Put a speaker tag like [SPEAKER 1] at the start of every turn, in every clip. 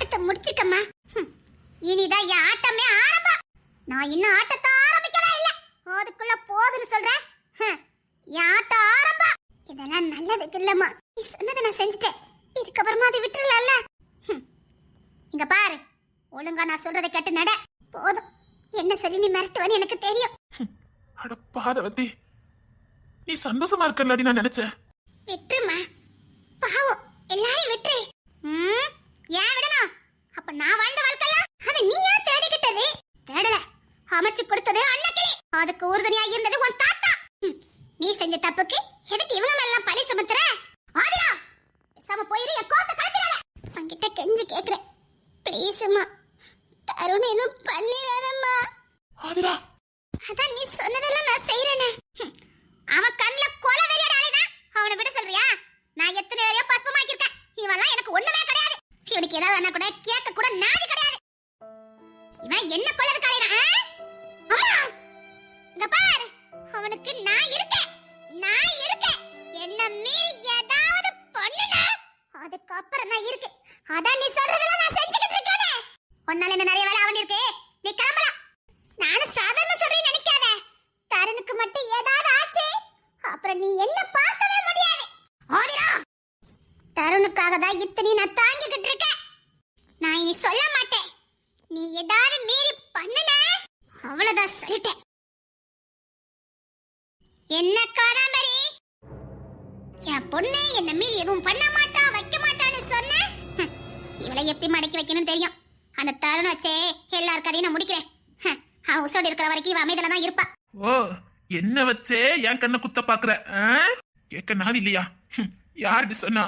[SPEAKER 1] ஆட்டத்தை முடிச்சுக்கம்மா. இனிதான் என் ஆட்டமே ஆரம்பம். நான் இன்னும் ஆட்டத்தை ஆரம்பிக்கவே இல்லை, அதுக்குள்ள போதுன்னு சொல்றேன். என் ஆட்டம் ஆரம்பம். இதெல்லாம் நல்லதுக்கு இல்லம்மா. நீ சொன்னதை நான் செஞ்சுட்டேன், இதுக்கப்புறமா அதை விட்டுறலாம்ல. இங்க பாரு, ஒழுங்கா நான் சொல்றதை கேட்டு நட. போதும், என்ன சொல்லி நீ மிரட்டுவன்னு எனக்கு தெரியும்.
[SPEAKER 2] அட பாதவதி, நீ சந்தோஷமா இருக்கலாடி நான் நினைச்சேன்.
[SPEAKER 1] விட்டுருமா, பாவம் எல்லாரையும் விட்டு. ஏன் விடணும்? அப்ப நான் வாழ்ந்த வாழ்க்கைலாம் அதை நீ ஏன் தேடிக்கிட்டது? தேடல, அமைச்சு கொடுத்தது அன்னைக்கு. அதுக்கு உறுதுணையா இருந்தது உன் தாத்தா. நீ செஞ்ச தப்புக்கு எதுக்கு இவங்க மேல எல்லாம் பழி சுமத்துற? ஆதிரா, பேசாம போயிரு, என் கோத்த கலப்பிடாத. உன்கிட்ட கெஞ்சி கேக்குறேன், ப்ளீஸ் அம்மா, தருண் எதுவும் பண்ணிடாதம்மா.
[SPEAKER 2] ஆதிரா,
[SPEAKER 1] அதான் நீ சொன்னதெல்லாம் நான் செய்யறேனே. அவன் கண்ணுல கொலை வெறியாடாலேதான் அவனை விட சொல்றியா? நான் எத்தனை வேலையோ பஸ்பமாக்கிருக்கேன். இவெல்லாம் எனக்கு ஒண்ணுமே கிடையாது. இவனுக்கு ஏதாவது ஆனா கூட கேட்க கூட நாதி கிடையாது. இவன் என்ன கொல்லதுக்கு ஆயிரான்? அம்மா, இங்க பாரு, அவனுக்கு நான் இருக்கேன். என்ன மீறி ஏதாவது பண்ணுனா அதுக்கப்புறம் நான் இருக்கு. அதான் நீ சொல்றதெல்லாம் நான் செஞ்சுக்கிட்டு இருக்கேனே. உன்னால என்ன நிறைய வேலை அவன் இருக்கு, நீ கிளம்பலாம். நானும் சாதாரண சொல்றேன்னு நினைக்காத. தருணுக்கு மட்டும் ஏதாவது ஆச்சு, அப்புறம் நீ என்ன பார்க்கவே முடியாது. ஆதிரா, தருணுக்காக தான் இத்தனை நான் தாங்கிக்கிட்டு இருக்கேன். நான் இனி சொல்ல மாட்டேன். நீ ஏதாவது மீறி பண்ணுன அவ்வளவுதான், சொல்லிட்டேன். என்ன காராமரி, என் பொண்ணு என்ன மீறி எதுவும் பண்ண மாட்டா, வைக்க மாட்டான்னு சொன்ன. இவளை எப்படி மடக்கி வைக்கணும்னு தெரியும். அந்த தருணம் வச்சே எல்லார் கதையும் நான் முடிக்கிறேன். அவன் உசோடு இருக்கிற வரைக்கும் இவன் அமைதியில தான் இருப்பா.
[SPEAKER 2] ஓ, என்ன வச்சே என் கண்ணை குத்த பாக்குற? கேட்க நாதி இல்லையா? யாருடி சொன்னா?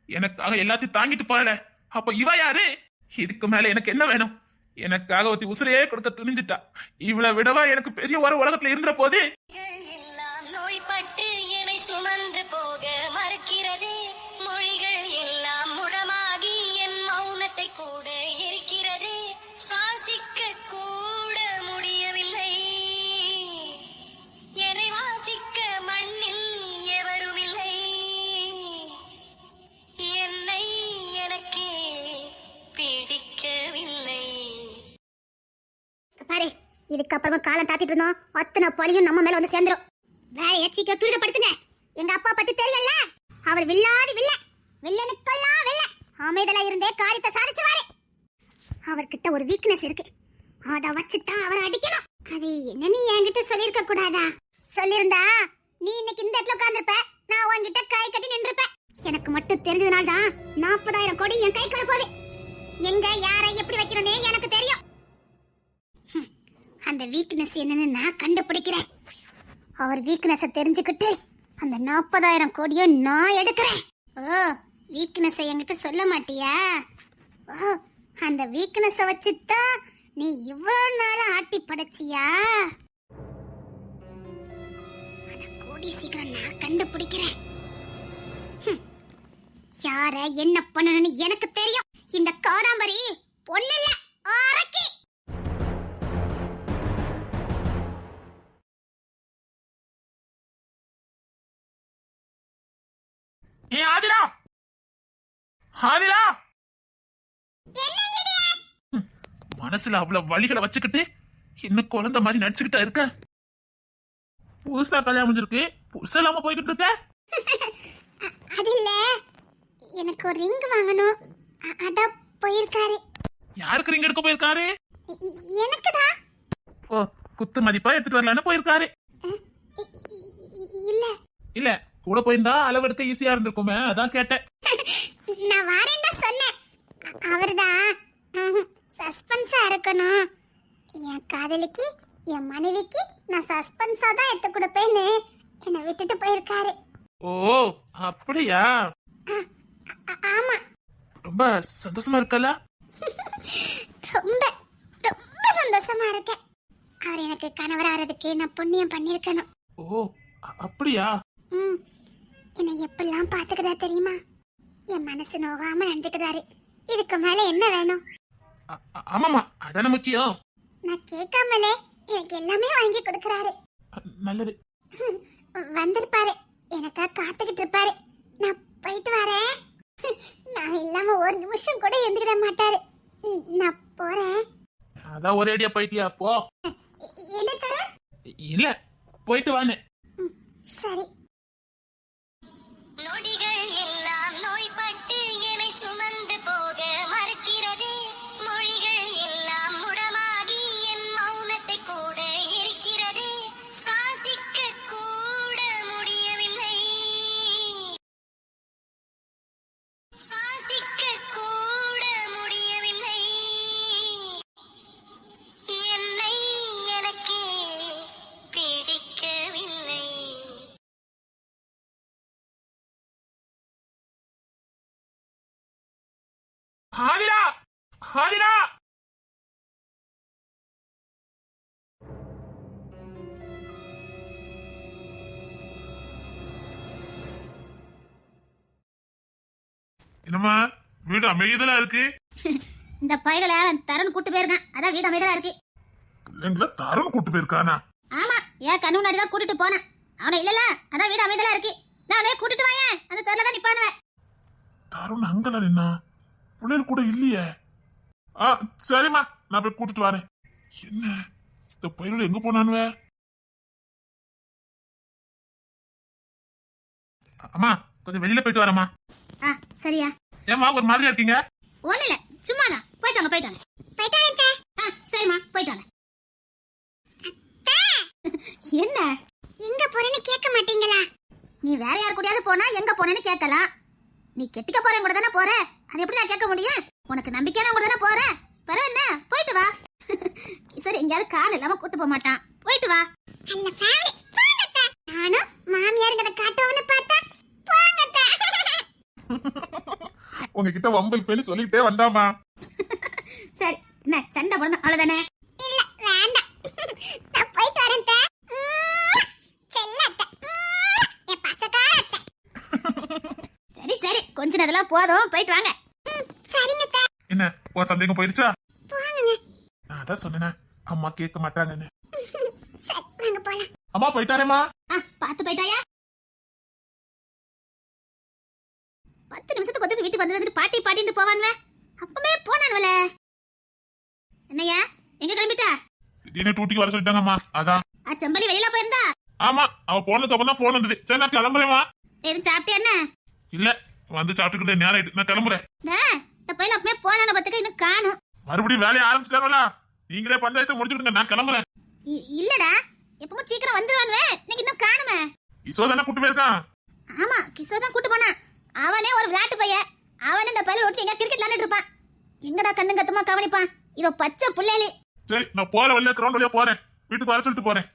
[SPEAKER 2] எனக்காக எல்லாத்தையும் தாங்கிட்டு போறல, அப்ப இவ யாரு? இதுக்கு மேல எனக்கு என்ன வேணும்? எனக்காக ஒருத்தி உசுரையே கொடுக்க துணிஞ்சிட்டா. இவளை விடவா எனக்கு பெரிய ஒரு உலகத்துல இருந்த போது
[SPEAKER 3] நோய்பட்டு என்னை சுமந்து போக மறுக்கிறது. மொழிகள் எல்லாம் முடமாகி என் மௌனத்தை கூட எரிக்கிறது. சுவாசிக்க கூட முடியவில்லை, என்னை வாசிக்க மண்ணில் எவரும் இல்லை. என்னை எனக்கு பிடிக்கவில்லை.
[SPEAKER 1] பாரு, இதுக்கப்புறமா காலம் தாத்திட்டு இருந்தோம், அத்தனை பழியும் நம்ம மேல வந்து சேர்ந்துரும். வேலையை சீக்கிரம் துரிதப்படுத்துங்க. எங்க அப்பா பத்தி தெரியல, அவர் வில்லாதி வில்லனுக்கெல்லாம் வில்ல. அமைதலா இருந்தே காரியத்தை சாதிச்சுவாரு. அவர்கிட்ட ஒரு வீக்னஸ் இருக்கு, அத வச்சுதான் அவரை அடிக்கணும். அது என்னன்னு என்கிட்ட சொல்லிருக்க கூடாதா? சொல்லிருந்தா நீ இன்னைக்கு இந்த இடத்துல உட்கார்ந்துருப்ப, நான் உன்கிட்ட கை கட்டி நின்றுப்பேன். எனக்கு மட்டும் தெரிஞ்சதுனால தான் 40,000 கோடி என் கைக்கு வரப்போகுது. எங்க யாரை எப்படி வைக்கணும்னே எனக்கு தெரியும். அந்த வீக்னஸ் என்னன்னு நான் கண்டுபிடிக்கிறேன். அவர் வீக்னஸ தெரிஞ்சுக்கிட்டு அந்த 40,000 கோடியை நான் எடுக்கிறேன். ஓ, வீக்னஸை என்கிட்ட சொல்ல மாட்டியா? ஓ, அந்த வீக்னஸ வச்சுதான் நீ இவ்வளவு நாள ஆட்டி படைச்சியா? அத கூடி சீக்கிரம் நான் கண்டுபிடிக்கிறேன். யார என்ன பண்ணணும்னு எனக்கு தெரியும். இந்த காராம்பரி பொண்ணுல அரக்கி.
[SPEAKER 2] ஏ ஆதிரா, ஆதிரா, மனசுல அவ்வளவு வழிகளை வச்சுக்கிட்டு இன்னும் குழந்தை மாதிரி நடிச்சுக்கிட்டா இருக்க. புதுசா கல்யாணம் முடிஞ்சிருக்கு, புதுசா இல்லாம போய்கிட்டு இருக்க.
[SPEAKER 1] அது இல்ல, எனக்கு ஒரு ரிங் வாங்கணும், அதான் போயிருக்காரு.
[SPEAKER 2] யாருக்கு ரிங் எடுக்க போயிருக்காரு?
[SPEAKER 1] எனக்குதான்.
[SPEAKER 2] ஓ, குத்து மதிப்பா எடுத்துட்டு வரலான்னு போயிருக்காரு.
[SPEAKER 1] இல்ல
[SPEAKER 2] இல்ல, கூட போயிருந்தா அளவு எடுக்க ஈஸியா இருந்திருக்குமே, அதான் கேட்டேன்.
[SPEAKER 1] நான் வரேன்னு சொன்னேன். அவர்தான் சஸ்பென்ஸா இருக்கணும். என் காதலிக்கு, என் மனைவிக்கு நான் சஸ்பென்ஸா தான் எடுத்து கொடுப்பேன்னு என்னை விட்டுட்டு போயிருக்காரு.
[SPEAKER 2] ஓ, அப்படியா?
[SPEAKER 1] ஆமா.
[SPEAKER 2] ரொம்ப சந்தோஷமா இருக்கல?
[SPEAKER 1] ரொம்ப ரொம்ப சந்தோஷமா இருக்கேன். அவர் எனக்கு கணவராகிறதுக்கு நான் புண்ணியம் பண்ணிருக்கணும்.
[SPEAKER 2] ஓ, அப்படியா?
[SPEAKER 1] என்னை எப்பெல்லாம் பாத்துக்கிறா தெரியுமா? என் மனசு நோகாம நடந்துக்கிறாரு. இதுக்கு மேல என்ன வேணும்?
[SPEAKER 2] ஆமாமா, அதான முக்கியம்.
[SPEAKER 1] நான் கேட்காமலே எனக்கு எல்லாமே வாங்கி கொடுக்கறாரு.
[SPEAKER 2] நல்லது.
[SPEAKER 1] வந்திருப்பாரு, எனக்கா காத்துக்கிட்டு இருப்பாரு. நான் போயிட்டு வரேன். நான் இல்லாம ஒரு நிமிஷம் நிமிஷம் கூட எந்திரிட மாட்டாரு. நான் போறேன்.
[SPEAKER 2] அதான் ஒரே அடியா போயிட்டியா போ.
[SPEAKER 1] என்ன தர?
[SPEAKER 2] இல்ல போயிட்டு வானே.
[SPEAKER 1] சரி.
[SPEAKER 3] நொடிகள் எல்லாம் நோய்பட்டு என்னை சுமந்து போக மறுக்கிறதே. மொழிகள் எல்லாம் முடமாகி என் மௌனத்தை கூட இருக்கிறதே. சுவாசிக்க கூட முடியவில்லை. சுவாசிக்க கூட முடியவில்லை. என்னை எனக்கே பிடிக்கவில்லை.
[SPEAKER 2] ஆதிரா ஆதிரா என்னம்மா வீடு அமைதியா இருக்கு?
[SPEAKER 1] இந்த பையல தரன் கூட்டு போயிருக்கான். அதான் வீடு அமைதியா இருக்கு.
[SPEAKER 2] பிள்ளைங்கள தருண் கூட்டு போயிருக்கானா?
[SPEAKER 1] ஆமா, ஏன் கண்ணு முன்னாடி தான் கூட்டிட்டு போனேன். அவனை இல்லல, அதான் வீடு அமைதியா இருக்கு. நான் அவனையே கூட்டிட்டு வாயேன். அந்த தெருல தான் நிப்பானுவேன்.
[SPEAKER 2] தருண் அங்கல நின்னா பிள்ளைகள் கூட இல்லையே. சரிம்மா நான் போய் கூட்டிட்டு வரேன். என்ன இந்த பையனோட எங்க போனானுவ? அம்மா கொஞ்சம் வெளியில போயிட்டு வரேம்மா.
[SPEAKER 1] சரியா?
[SPEAKER 2] ஏம்மா ஒரு மாதிரியா இருக்கீங்க?
[SPEAKER 1] ஒண்ணு இல்ல, சும்மா தான். போயிட்டாங்க போயிட்டாங்க. சரிம்மா போயிட்டாங்க. என்ன எங்க போறேன்னு கேட்க மாட்டீங்களா? நீ வேற யார் கூடயாவது போனா எங்க போறேன்னு கேட்கலாம். நீ கெட்டிக்க போறேன் கூட தானே போற. அது எப்படி நான் கேட்க முடியும்? உனக்கு நம்பிக்கையான கூட தானே போற. பரவ என்ன, போயிட்டு வா. சரி, எங்கயாவது கார் இல்லாம கூட்டு போக மாட்டான். போயிட்டு வா. அல்ல ஃபேமிலி போங்கட்ட. நானும் மாமியார்ங்கத காட்டுவன்னு பார்த்தா போங்கட்ட.
[SPEAKER 2] உங்ககிட்ட வம்பல் பேரு சொல்லிட்டே வந்தாமா.
[SPEAKER 1] சரி, என்ன சண்டை போடணும் அவ்வளவுதானே? இல்ல வேண்டாம், நான் போயிட்டு வரேன். சரி சரி, கொஞ்ச நேரத்துல போதும், போயிட்டு வாங்க. சரிங்க.
[SPEAKER 2] என்ன உன் சந்தேகம் போயிருச்சா? நான் அதான் சொன்னேன் அம்மா கேட்க மாட்டாங்கன்னு.
[SPEAKER 1] வாங்க போலாம்.
[SPEAKER 2] அம்மா போயிட்டாரேம்மா.
[SPEAKER 1] பாத்து போயிட்டாயா? 10 நிமிஷத்துக்கு வந்து வீட்டுக்கு வந்து பாட்டி பாட்டின்னு போவான்வே. அப்பவே போனான்வல. என்னையா எங்க கிளம்பிட்டா?
[SPEAKER 2] திடீர்னு டூட்டிக்கு வர சொல்லிட்டாங்கம்மா. அதான்
[SPEAKER 1] செம்பலி வெளியில போயிருந்தா?
[SPEAKER 2] ஆமா, அவ போனதுக்கு அப்புறம் தான் போன் வந்தது. சரி நான் கிளம்புறேம்மா.
[SPEAKER 1] எதுவும் சாப்பிட்டியா என்ன?
[SPEAKER 2] இல்ல வந்து சாப்பிட்டுக்கிட்டே நேரம் ஆயிட்டு, நான் கிளம்புறேன்.
[SPEAKER 1] இந்த பையன் அப்பவே போனான பத்துக்கு இன்னும் காணும்.
[SPEAKER 2] மறுபடியும் வேலையை ஆரம்பிச்சிட்டாங்களா? நீங்களே பஞ்சாயத்தை முடிச்சுடுங்க, நான் கிளம்புறேன்.
[SPEAKER 1] இல்லடா, எப்பவும் சீக்கிரம் வந்துருவான்வே. இன்னைக்கு இன்னும் காணுமே.
[SPEAKER 2] கிஷோர் கூட்டு போயிருக்கான்.
[SPEAKER 1] ஆமா, கிஷோர் தான் கூட்டு போனான். அவனே ஒரு விளையாட்டு பையன். அவனே இந்த பையன் ஒட்டி எங்க கிரிக்கெட் விளையாண்டுட்டு இருப்பான். எங்கடா கண்ணு கத்தமா கவனிப்பான். இதோ பச்சை புள்ளையிலே.
[SPEAKER 2] சரி நான் போற வழியா கிரவுண்ட் வழியா போறேன். வீட்டுக்கு வர சொல்லிட்டு போறேன்.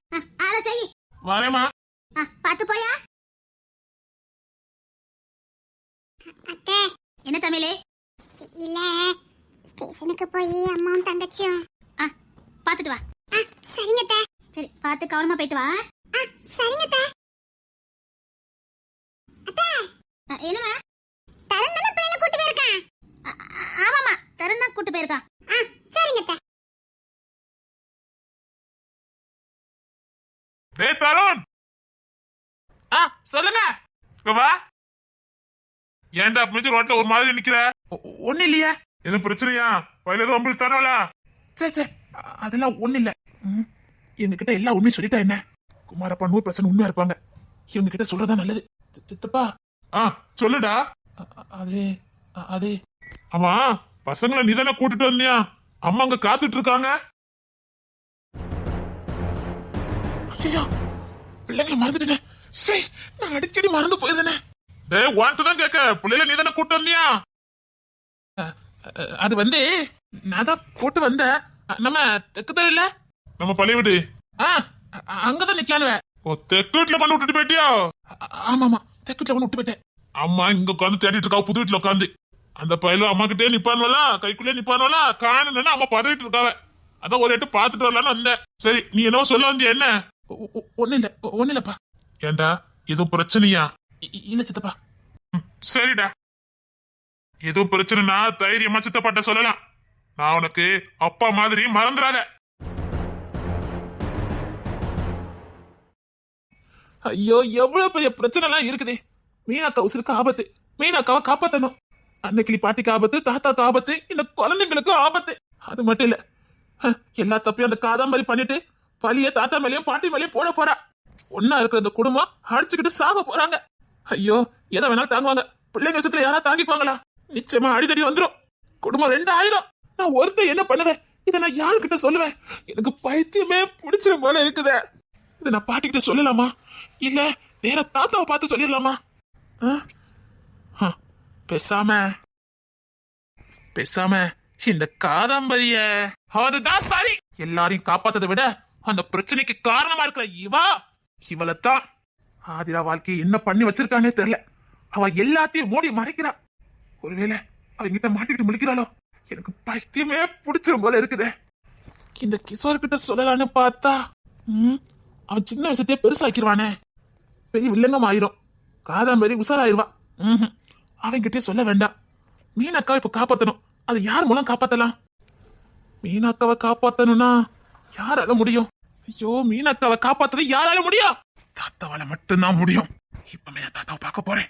[SPEAKER 1] அத செய்.
[SPEAKER 2] வரேம்மா.
[SPEAKER 1] பாத்து போயா. அத்தை என்ன தமிழே? இல்ல, ஸ்டேஷனுக்கு போய் அம்மாவும் தங்கச்சியும். பாத்துட்டு வா. சரிங்க அத்தை. சரி பாத்து கவனமா போயிட்டு வா. சரிங்க அத்தை. அத்தை என்னமா? தருண் தான பையல கூட்டி போயிருக்கான். ஆமாமா, தருண் தான் கூட்டி போயிருக்கான். சரிங்க அத்தை.
[SPEAKER 2] டேய் தருண். சொல்லுங்க. வா. ஏன்டா பிடிச்ச ரோட்ல ஒரு மாதிரி நிக்கிற? ஒண்ணு இல்லையா? எதுவும் பிரச்சனையா? பையில எதுவும் அம்பிள் தரல? சே அதெல்லாம் ஒண்ணு இல்ல. எங்ககிட்ட எல்லா உண்மையும் சொல்லிட்டா என்ன? குமாரப்பா 100% உண்மையா இருப்பாங்க. இவங்க கிட்ட சொல்றதா நல்லது. சித்தப்பா. சொல்லுடா. அது ஆமா, பசங்களை நீதானே கூட்டிட்டு வந்தியா? அம்மா அங்க காத்துட்டு இருக்காங்க. ஐயோ, பிள்ளைங்களை மறந்துட்டேன். சரி, நான் அடிக்கடி மறந்து போயிருந்தேனே. டேய் வான்ட்டு தான் கேட்க, பிள்ளைகளை நீதானே கூட்டு வந்தியா? அது வந்து நான் தான் கூட்டு வந்தேன். நம்ம தெக்கு தெரியல, நம்ம பழைய வீடு அங்கதான் நிக்கலானுவ. ஓ, தெக்கு வீட்டுல கொண்டு விட்டுட்டு போயிட்டியா? ஆமாமா, தெக்கு வீட்டுல கொண்டு விட்டு போயிட்டேன். அம்மா இங்க உட்காந்து தேடிட்டு இருக்கா, புது வீட்டுல உட்காந்து. அந்த பையலும் அம்மா கிட்டே நிப்பானுவலா, கைக்குள்ளே நிப்பானுவலா, காணுன்னு அம்மா பதவிட்டு இருக்காவ. அதான் ஒரு எட்டு பாத்துட்டு வரலான்னு வந்தேன். சரி, நீ என்ன சொல்ல வந்திய? என்ன? ஒண்ணு இல்லப்பா. ஏண்டா எதுவும் பிரச்சனையா? இல்ல சித்தப்பா. சரிடா, எதுவும் பிரச்சனைனா தைரியமா சித்தப்பாட்ட சொல்லலாம். நான் உனக்கு அப்பா மாதிரி, மறந்துடாத. ஐயோ, எவ்வளவு பெரிய பிரச்சனை எல்லாம் இருக்குது. மீனாக்கா உசுருக்கு ஆபத்து. மீனாக்காவை காப்பாத்தணும். அன்னைக்கு பாட்டிக்கு ஆபத்து, தாத்தாக்கு ஆபத்து, இந்த குழந்தைங்களுக்கு ஆபத்து. அது மட்டும் இல்ல, எல்லா தப்பையும் அந்த காதாம்பரி பண்ணிட்டு பழிய தாத்தா மேலயும் பாட்டி மேலயும் போட போறா. ஒன்னா இருக்கிற இந்த குடும்பம் அடிச்சுக்கிட்டு சாக போறாங்க. ஐயோ, எதை வேணாலும் தாங்குவாங்க, பிள்ளைங்க விஷயத்துல யாரா தாங்கிப்பாங்களா? நிச்சயமா அடிதடி வந்துடும், குடும்பம் 2 ஆயிரம். நான் ஒருத்தர் என்ன பண்ணுவேன்? இதை நான் யாருக்கிட்ட சொல்லுவேன்? எனக்கு பைத்தியமே பிடிச்சிரு போல இருக்குதே. இதை நான் பாட்டிக்கிட்ட சொல்லலாமா, இல்ல நேரா தாத்தாவை பார்த்து சொல்லிடலாமா? பேசாம இந்த காதம்பரிய அதுதான் சரி. எல்லாரையும் காப்பாத்ததை விட அந்த பிரச்சனைக்கு காரணமா இருக்கிற இவளைத்தான் ஆதிரா வாழ்க்கையை என்ன பண்ணி வச்சிருக்கானே தெரியல. அவ எல்லாத்தையும் மூடி மறைக்கிறா. ஒருவேளை அவங்கிட்ட மாட்டிட்டு முழிக்கிறாளோ? எனக்கு பைத்தியமே பிடிச்சிரும் போல இருக்குதே. இந்த கிஷோர் கிட்ட சொல்லலான்னு பார்த்தா அவன் சின்ன விஷயத்தையே பெருசாக்கிடுவானே, பெரிய வில்லங்கம் ஆயிரும். காதாம்பரி உசாராயிருவா. அவன்கிட்டயே சொல்ல வேண்டாம். மீனாக்காவை இப்ப காப்பாத்தணும். அது யார் மூலம் காப்பாத்தலாம்? மீனாக்காவை காப்பாத்தணும்னா யாரால முடியும்? ஐயோ, மீனாக்காவை காப்பாத்தது யாரால முடியும்? தாத்தாவால மட்டும்தான் முடியும். இப்பமே தாத்தாவை பார்க்க போறேன்.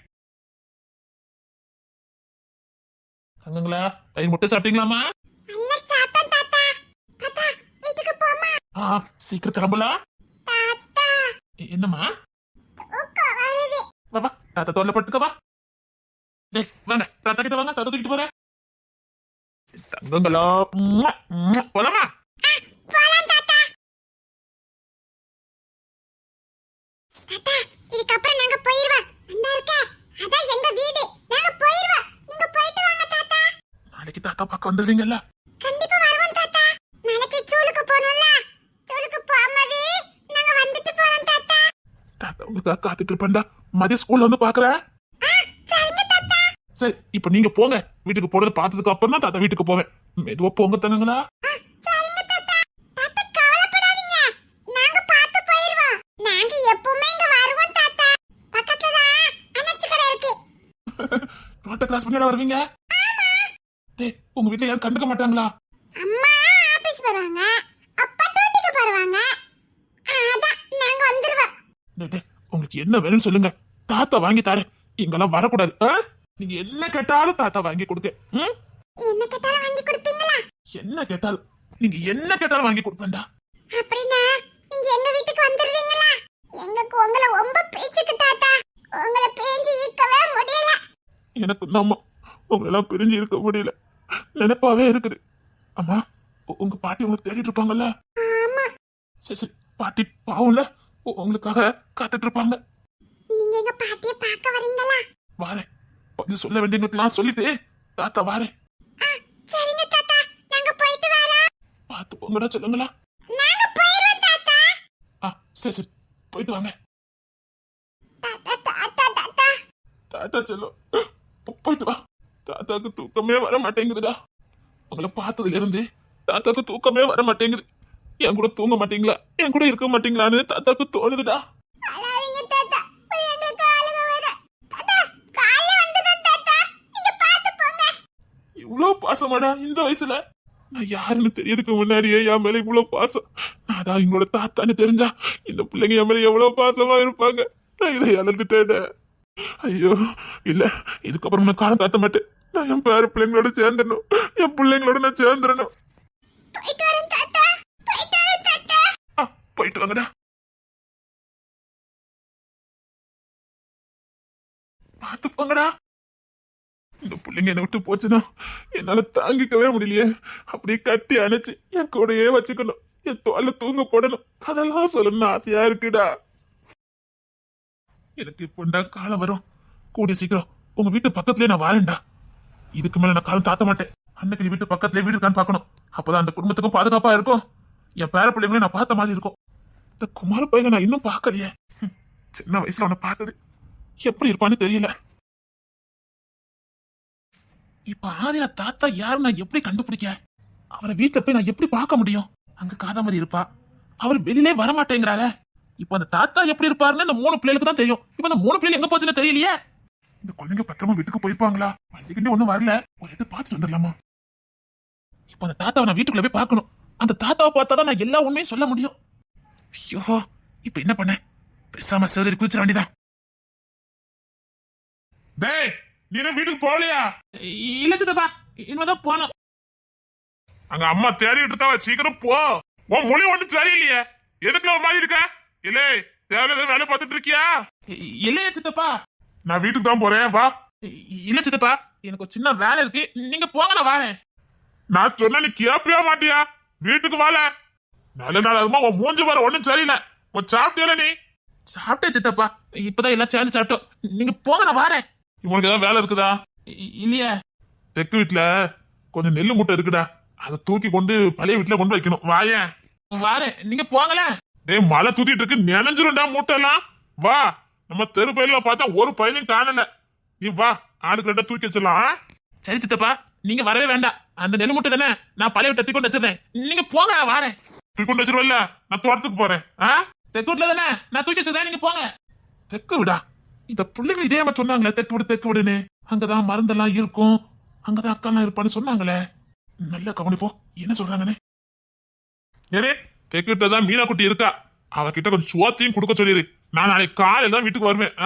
[SPEAKER 2] தங்கங்களா, வயிறு முட்டை சாப்பிட்டீங்களாமா? சீக்கிரம் கிளம்பலாம். என்னம்மா? வா தாத்தா தோல்ல படுத்துக்க வா. டேய் வாங்க, தாத்தா கிட்ட வாங்க, தாத்தா தூக்கிட்டு போறேன். தங்கங்களா, போலாமா?
[SPEAKER 1] இதுக்கப்புறம் நாங்க போயிருவோம். அந்த இருக்க அதான் எங்க வீடு. நாங்க போயிருவோம். நீங்க போயிட்டு வாங்க தாத்தா.
[SPEAKER 2] நாளைக்கு தாத்தா பார்க்க வந்துருவீங்கல்ல?
[SPEAKER 1] கண்டிப்பா வருவோம் தாத்தா. நாளைக்கு ஸ்கூலுக்கு போறோம்ல. ஸ்கூலுக்கு போகும்போது நாங்க வந்துட்டு போறோம் தாத்தா.
[SPEAKER 2] தாத்தா உங்களுக்காக காத்துட்டு இருப்பேன்டா. மதிய ஸ்கூல்ல வந்து பாக்குறேன்.
[SPEAKER 1] சரிங்க தாத்தா.
[SPEAKER 2] சரி, இப்ப நீங்க போங்க. வீட்டுக்கு போறது பார்த்ததுக்கு அப்புறம் தான் தாத்தா வீட்டுக்கு போவேன். மெதுவா போங்க தங்கங்களா.
[SPEAKER 1] சரிங்க தாத்தா. தாத்தா கவலைப்படாதீங்க. நாங்க பார்த்து போயிருவோம். நாங்க எப்பவுமே இங்க வருவோம் தாத்தா. பக்கத்துல அண்ணாச்சி கடை இருக்கு.
[SPEAKER 2] ரோட்ட கிராஸ் பண்ணியா வருவீங்க? டேய், உங்க வீட்ல யாரும் கண்டுக்க மாட்டாங்களா?
[SPEAKER 1] அம்மா ஆபீஸ் வருவாங்க, அப்பா டியூட்டிக்கு போறாங்க. அதான் நாங்க வந்துருவோம்.
[SPEAKER 2] டேய், உங்களுக்கு என்ன வேணும்னு சொல்லுங்க, தாத்தா வாங்கி தரேன். இங்கெல்லாம் வரக்கூடாது. நீங்க என்ன கேட்டாலும் தாத்தா வாங்கி கொடுக்க.
[SPEAKER 1] என்ன கேட்டாலும் வாங்கி கொடுப்பீங்களா?
[SPEAKER 2] என்ன கேட்டாலும், நீங்க என்ன கேட்டாலும் வாங்கி கொடுப்பேன்டா.
[SPEAKER 1] அப்படின்னா நீங்க எங்க வீட்டுக்கு வந்துடுறீங்களா? எங்களுக்கு உங்களை ரொம்ப பேச்சுக்கு தாத்தா. உங்களை பேஞ்சு ஈர்க்கவே முடியல.
[SPEAKER 2] எனக்கு நம்ம உங்களெல்லாம் பிரிஞ்சு இருக்க முடியல, நினைப்பாவே இருக்குது. அம்மா, உங்க பாட்டி உங்களை தேடிட்டு இருப்பாங்கல்ல?
[SPEAKER 1] ஆமா.
[SPEAKER 2] சரி, பாட்டி பாவம்ல, உங்களுக்காக காத்துட்டு இருப்பாங்க.
[SPEAKER 1] நீங்க எங்க பாட்டியை பார்க்க வரீங்களா?
[SPEAKER 2] வாரேன். பதில் சொல்ல வேண்டியவங்களுக்கெல்லாம் சொல்லிட்டு தாத்தா வாரேன்.
[SPEAKER 1] சரிங்க தாத்தா, நாங்க போயிட்டு வரோம்.
[SPEAKER 2] பார்த்து போங்கடா சொல்லுங்களா.
[SPEAKER 1] நாங்க போயிடுவோம் தாத்தா.
[SPEAKER 2] சரி போயிட்டு வாங்க.
[SPEAKER 1] தாத்தா தாத்தா தாத்தா.
[SPEAKER 2] தாத்தா செல்லும், போயிட்டு வா. தாத்தாக்கு தூக்கமே வர மாட்டேங்குதுடா. உங்களை பார்த்ததுல இருந்து தாத்தாக்கு தூக்கமே வர மாட்டேங்குது. என் கூட தூங்க மாட்டீங்களா, என் கூட இருக்க மாட்டீங்களான்னு தாத்தாக்கு தோணுதுடா.
[SPEAKER 1] அழாதீங்க தாத்தா, எங்களுக்கு அழுக வர. தாத்தா காலைல வந்துடும் தாத்தா, நீங்க பார்த்து போங்க.
[SPEAKER 2] இவ்வளவு பாசமாடா இந்த வயசுல? நான் யாருன்னு தெரியறதுக்கு முன்னாடியே என் மேல இவ்வளவு பாசம். நான் தான் எங்களோட தாத்தான்னு தெரிஞ்சா இந்த பிள்ளைங்க என் மேல எவ்வளவு பாசமா இருப்பாங்க. நான் இதை இழந்துட்டேன். ஐயோ, இல்ல, இதுக்கப்புறம் நான் காலம் காத்த மாட்டேன். நான் என் பேர பிள்ளைங்களோட சேர்ந்துடணும், என் பிள்ளைங்களோட நான் சேர்ந்துடணும்.
[SPEAKER 1] போயிட்டு வரேன் தாத்தா, போயிட்டு வரேன் தாத்தா.
[SPEAKER 2] போயிட்டு வாங்கடா. பார்த்து போங்கடா. இந்த பிள்ளைங்க என்னை விட்டு போச்சுன்னா என்னால தாங்கிக்கவே முடியலையே. அப்படியே கட்டி அணைச்சு என் கூடயே வச்சுக்கணும், என் தோல்ல தூங்க போடணும். அதெல்லாம் சொல்லணும்னு ஆசையா இருக்குடா. எனக்கு இப்போண்டா காலம் வரும். கூடிய சீக்கிரம் உங்க வீட்டு பக்கத்துலயே நான் வாரேன்டா. இதுக்கு மேல நான் காலம் தாத்த மாட்டேன். அன்னைக்கு நீ வீட்டு பக்கத்துலயே வீடு இருக்கான்னு பாக்கணும். அப்பதான் அந்த குடும்பத்துக்கும் பாதுகாப்பா இருக்கும், என் பேர பிள்ளைங்களையும் நான் பார்த்த மாதிரி இருக்கும். இந்த குமார பையனை நான் இன்னும் பார்க்கலையே. சின்ன வயசுல அவனை பார்த்தது, எப்படி இருப்பான்னு தெரியல. இப்ப ஆதிரா தாத்தா யாரு நான் எப்படி கண்டுபிடிக்க? அவரை வீட்டுல போய் நான் எப்படி பார்க்க முடியும்? அங்க காதாமரி இருப்பா, அவர் வெளியிலே வரமாட்டேங்கிறாரு. இப்ப அந்த தாத்தா எப்படி இருப்பாருன்னு அந்த 3 பிள்ளைகளுக்கு தான் தெரியும். இப்ப அந்த 3 பிள்ளைங்க எங்க போச்சுன்னு தெரியலையே. இந்த குழந்தைங்க பத்திரமா வீட்டுக்கு போயிருப்பாங்களா? வண்டிக்கிட்டே ஒண்ணும் வரல, ஒரு இடத்து பார்த்துட்டு வந்துடலாமா? இப்ப அந்த தாத்தாவை நான் வீட்டுக்குள்ள போய் பார்க்கணும். அந்த தாத்தாவை பார்த்தாதான் நான் எல்லா உண்மையும் சொல்ல முடியும். ஐயோ, இப்ப என்ன பண்ண? பேசாம சேரி குதிச்சிட வேண்டியதான். டேய்,
[SPEAKER 4] நீ என்ன வீட்டுக்கு போகலையா?
[SPEAKER 2] இல்ல சித்தப்பா, இனிமேதான் போனோம்.
[SPEAKER 4] அங்க அம்மா தேடிட்டு இருக்கா, சீக்கிரம் போ. உன் மொழி ஒண்ணும் சரியில்லையே, எதுக்குல ஒரு மாதிரி இருக்க? இல்லே, தேவையில்லாத வேலை பார்த்துட்டு இருக்கியா?
[SPEAKER 2] இல்லையா சித்தப்பா?
[SPEAKER 4] நான் வீட்டுக்கு தான் போறேன், வா.
[SPEAKER 2] இல்ல சித்தப்பா, எனக்கு ஒரு சின்ன வேலை இருக்கு, நீங்க போங்க, நான் வரேன்.
[SPEAKER 4] நான் சொன்ன நீ கேப்பியா மாட்டியா? வீட்டுக்கு வாழ. நல்ல நாள் அதுமா உன் மூஞ்சி வர ஒண்ணும் சரியில்லை. உன் சாப்பிட்டியல நீ?
[SPEAKER 2] சாப்பிட்டேன் சித்தப்பா, இப்பதான் எல்லாம் சேர்ந்து சாப்பிட்டோம். நீங்க போங்க, நான் வரேன்.
[SPEAKER 4] இவனுக்கு ஏதாவது வேலை இருக்குதா?
[SPEAKER 2] இல்லையா?
[SPEAKER 4] தெற்கு வீட்டுல கொஞ்சம் நெல்லு மூட்டை இருக்குடா, அதை தூக்கி கொண்டு பழைய வீட்டுல கொண்டு வைக்கணும். வாயேன்.
[SPEAKER 2] வரேன், நீங்க போங்களேன்.
[SPEAKER 4] டேய், மழை தூத்திட்டு இருக்கு, நினைஞ்சிரும்டா மூட்டை எல்லாம். வா, நம்ம தெரு பயில பார்த்தா ஒரு பயிலையும் காணல. நீ வா, ஆளுக்கு ரெண்டா தூக்கி வச்சிடலாம்.
[SPEAKER 2] சரி சித்தப்பா, நீங்க வரவே வேண்டாம். அந்த நெல் முட்டை தானே நான் பழைய தட்டி கொண்டு வச்சிருந்தேன். நீங்க போங்க, நான் வரேன்.
[SPEAKER 4] தூக்கி கொண்டு வச்சிருவல்ல, நான் தோட்டத்துக்கு போறேன்.
[SPEAKER 2] தெக்கூட்ல தானே நான் தூக்கி வச்சிருந்தேன், நீங்க போங்க.
[SPEAKER 4] தெற்கு விடா, இந்த பிள்ளைகள் இதே மாதிரி சொன்னாங்களே, தெற்கு விடுன்னு. அங்கதான் மருந்தெல்லாம் இருக்கும், அங்கதான் அக்காலாம் இருப்பான்னு சொன்னாங்களே. நல்லா கவனிப்போம், என்ன சொல்றாங்கன்னு. ஏனே, தெக்கிட்ட தான் மீனா குட்டி இருக்கா, அவகிட்ட கொஞ்சம் சோத்தையும் கொடுக்க சொல்லிரு. நான் நாளைக்கு காலையில தான் வீட்டுக்கு வருவேன்.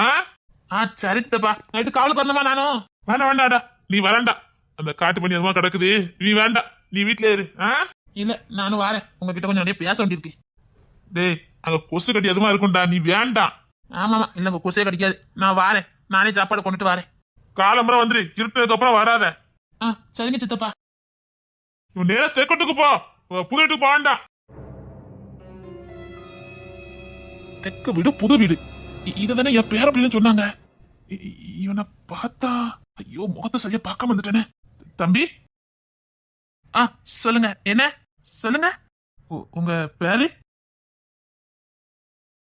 [SPEAKER 2] சரி சித்தப்பா, நைட்டு காவலுக்கு வரணுமா நானும்?
[SPEAKER 4] வேண்டாடா, நீ வரண்டா. அந்த காட்டு பண்ணி எதுமா கிடக்குது, நீ வேண்டாம், நீ வீட்டுல இரு.
[SPEAKER 2] இல்ல, நானும் வரேன். உங்ககிட்ட கொஞ்சம் நிறைய பேச வேண்டியிருக்கு.
[SPEAKER 4] டேய், அங்க கொசு கட்டி எதுமா இருக்கும்டா, நீ வேண்டாம்.
[SPEAKER 2] ஆமாமா, இல்ல உங்க குசையே கிடைக்காது. நான் வரேன், நானே சாப்பாடு கொண்டுட்டு வரேன்.
[SPEAKER 4] காலம்பரம் வந்துரு, இருட்டதுக்கு அப்புறம் வராத.
[SPEAKER 2] சரிங்க சித்தப்பா.
[SPEAKER 4] இவன் நேரா தெக்கட்டுக்கு போ, புது வீட்டுக்கு போக வேண்டாம். தெக்க வீடு புது வீடு, இதுதானே என் பேர அப்படின்னு சொன்னாங்க. இவனை பார்த்தா, ஐயோ முகத்தை சரியா பார்க்காம வந்துட்டேனே. தம்பி,
[SPEAKER 2] சொல்லுங்க, என்ன சொல்லுங்க.
[SPEAKER 4] உங்க பேரு?